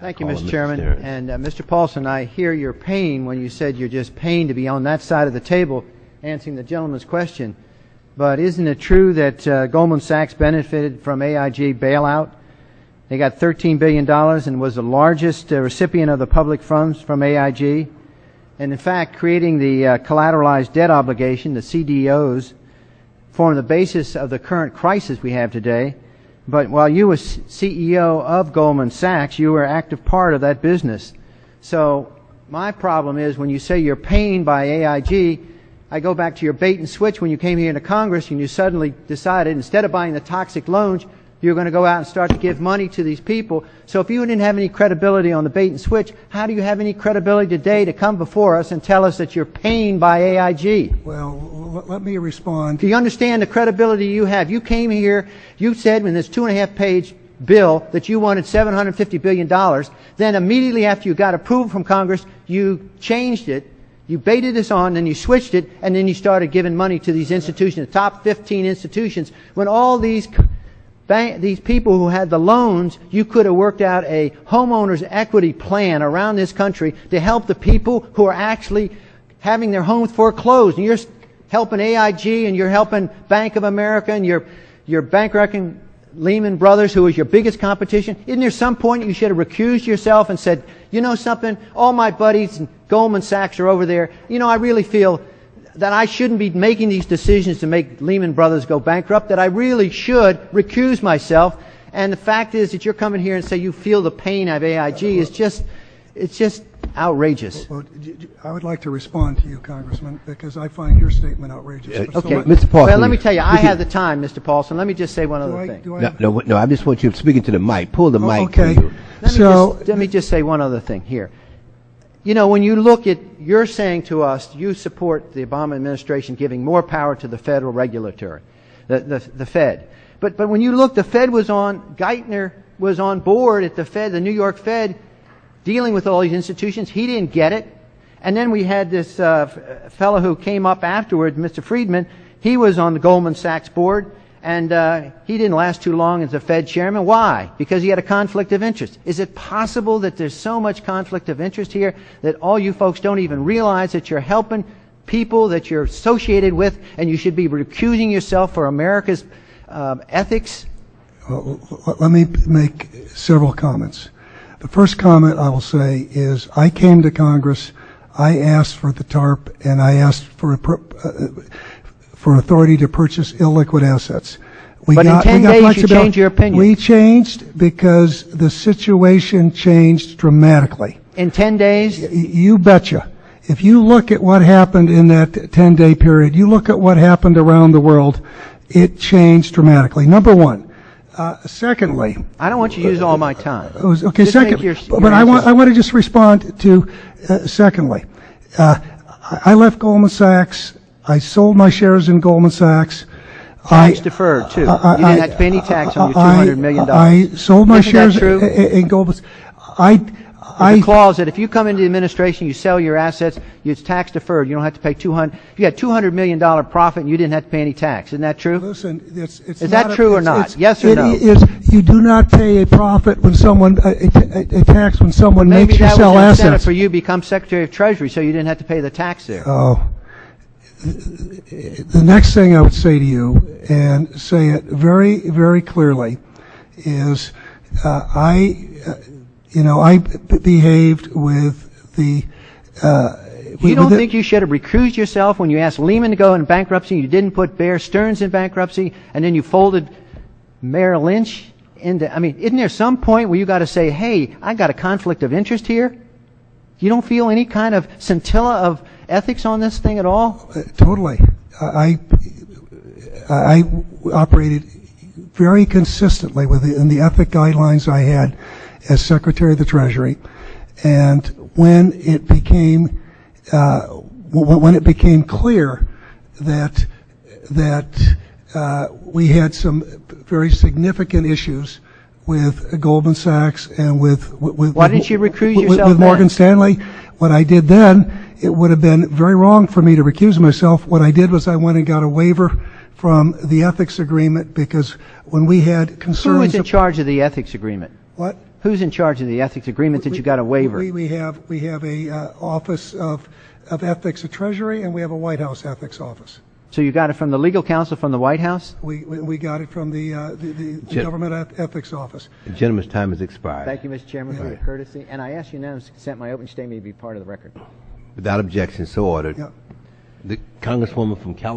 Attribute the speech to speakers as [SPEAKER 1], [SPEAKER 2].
[SPEAKER 1] Thank you, Mr. Chairman. And Mr. Paulson, I hear your pain when you said you're just pained to be on that side of the table answering the gentleman's question. But isn't it true that Goldman Sachs benefited from AIG bailout? They got $13 billion and was the largest recipient of the public funds from AIG. And in fact, creating the collateralized debt obligation, the CDOs, formed the basis of the current crisis we have today. But while you were CEO of Goldman Sachs, you were an active part of that business. So my problem is when you say you're pained by AIG, I go back to your bait and switch when you came here into Congress and you suddenly decided instead of buying the toxic loans, you're going to go out and start to give money to these people. So if you didn't have any credibility on the bait and switch, how do you have any credibility today to come before us and tell us that you're pained by AIG?
[SPEAKER 2] Well, let me respond.
[SPEAKER 1] Do you understand the credibility you have? You came here, you said in this 2.5-page bill that you wanted $750 billion. Then immediately after you got approval from Congress, you changed it. You baited us on, then you switched it, and then you started giving money to these institutions, the top 15 institutions, when all these people who had the loans, you could have worked out a homeowners equity plan around this country to help the people who are actually having their homes foreclosed. And you're helping AIG and you're helping Bank of America and you're bankrupting Lehman Brothers, who was your biggest competition. Isn't there some point you should have recused yourself and said, you know something, all my buddies in Goldman Sachs are over there. You know, I really feel that I shouldn't be making these decisions to make Lehman Brothers go bankrupt, that I really should recuse myself. And the fact is that you're coming here and say you feel the pain of AIG is just, it's just outrageous.
[SPEAKER 2] Well, I would like to respond to you, Congressman, because I find your statement outrageous.
[SPEAKER 1] Okay, Mr. Paulson. Well, let me tell you, I have the time, Mr. Paulson. Let me just say one other thing.
[SPEAKER 3] No, I just want you speaking to the mic. Pull the mic.
[SPEAKER 2] Okay.
[SPEAKER 1] Let me just say one other thing here. You know, when you look at, you're saying to us, you support the Obama administration giving more power to the federal regulatory, the Fed. But when you look, the Fed was on, Geithner was on board at the Fed, the New York Fed, dealing with all these institutions. He didn't get it. And then we had this fellow who came up afterward, Mr. Friedman. He was on the Goldman Sachs board. And he didn't last too long as the Fed chairman. Why? Because he had a conflict of interest. Is it possible that there's so much conflict of interest here that all you folks don't even realize that you're helping people that you're associated with and you should be recusing yourself for America's ethics?
[SPEAKER 2] Well, let me make several comments. The first comment I will say is I came to Congress, I asked for the TARP, and I asked for authority to purchase illiquid assets.
[SPEAKER 1] But in 10 days you changed your opinion.
[SPEAKER 2] We changed because the situation changed dramatically.
[SPEAKER 1] In 10 days?
[SPEAKER 2] You betcha. If you look at what happened in that 10-day period, you look at what happened around the world, it changed dramatically. Number one. Secondly,
[SPEAKER 1] I don't want you to use all my time.
[SPEAKER 2] Okay, but I want to just respond to secondly. I left Goldman Sachs. I sold my shares in Goldman Sachs.
[SPEAKER 1] Tax deferred, too. You didn't have to pay any tax on your $200 million.
[SPEAKER 2] I sold my shares in Goldman Sachs.
[SPEAKER 1] There's a clause that if you come into the administration, you sell your assets, it's tax deferred. You don't have to pay $200. You had $200 million profit and you didn't have to pay any tax. Isn't that true?
[SPEAKER 2] Listen, it's
[SPEAKER 1] is that true or not? Yes or no?
[SPEAKER 2] You do not pay a profit when someone, a tax when someone makes you sell assets. Maybe that was an incentive
[SPEAKER 1] for you to become Secretary of Treasury so you didn't have to pay the tax there.
[SPEAKER 2] Oh. The next thing I would say to you, and say it very, very clearly, is I behaved with the...
[SPEAKER 1] you don't think you should have recused yourself when you asked Lehman to go in bankruptcy, you didn't put Bear Stearns in bankruptcy, and then you folded Merrill Lynch into... I mean, isn't there some point where you got to say, hey, I got a conflict of interest here? You don't feel any kind of scintilla of ethics on this thing at all?
[SPEAKER 2] Totally. I operated very consistently within the ethic guidelines I had as Secretary of the Treasury, and when it became clear that we had some very significant issues with Goldman Sachs and with
[SPEAKER 1] why didn't you recuse yourself
[SPEAKER 2] with Morgan Stanley? What I did then, it would have been very wrong for me to recuse myself. What I did was I went and got a waiver from the ethics agreement because when we had concerns...
[SPEAKER 1] Who was in charge of the ethics agreement?
[SPEAKER 2] What?
[SPEAKER 1] Who's in charge of the ethics agreements that you got a waiver?
[SPEAKER 2] We have a Office of Ethics at Treasury, and we have a White House Ethics Office.
[SPEAKER 1] So you got it from the legal counsel from the White House?
[SPEAKER 2] We got it from the Government Ethics Office.
[SPEAKER 3] The gentleman's time has expired.
[SPEAKER 1] Thank you, Mr. Chairman, for your courtey. And I ask unanimous consent my opening statement to be part of the record.
[SPEAKER 3] Without objection, so ordered.
[SPEAKER 2] Yeah.
[SPEAKER 3] The Congresswoman from California.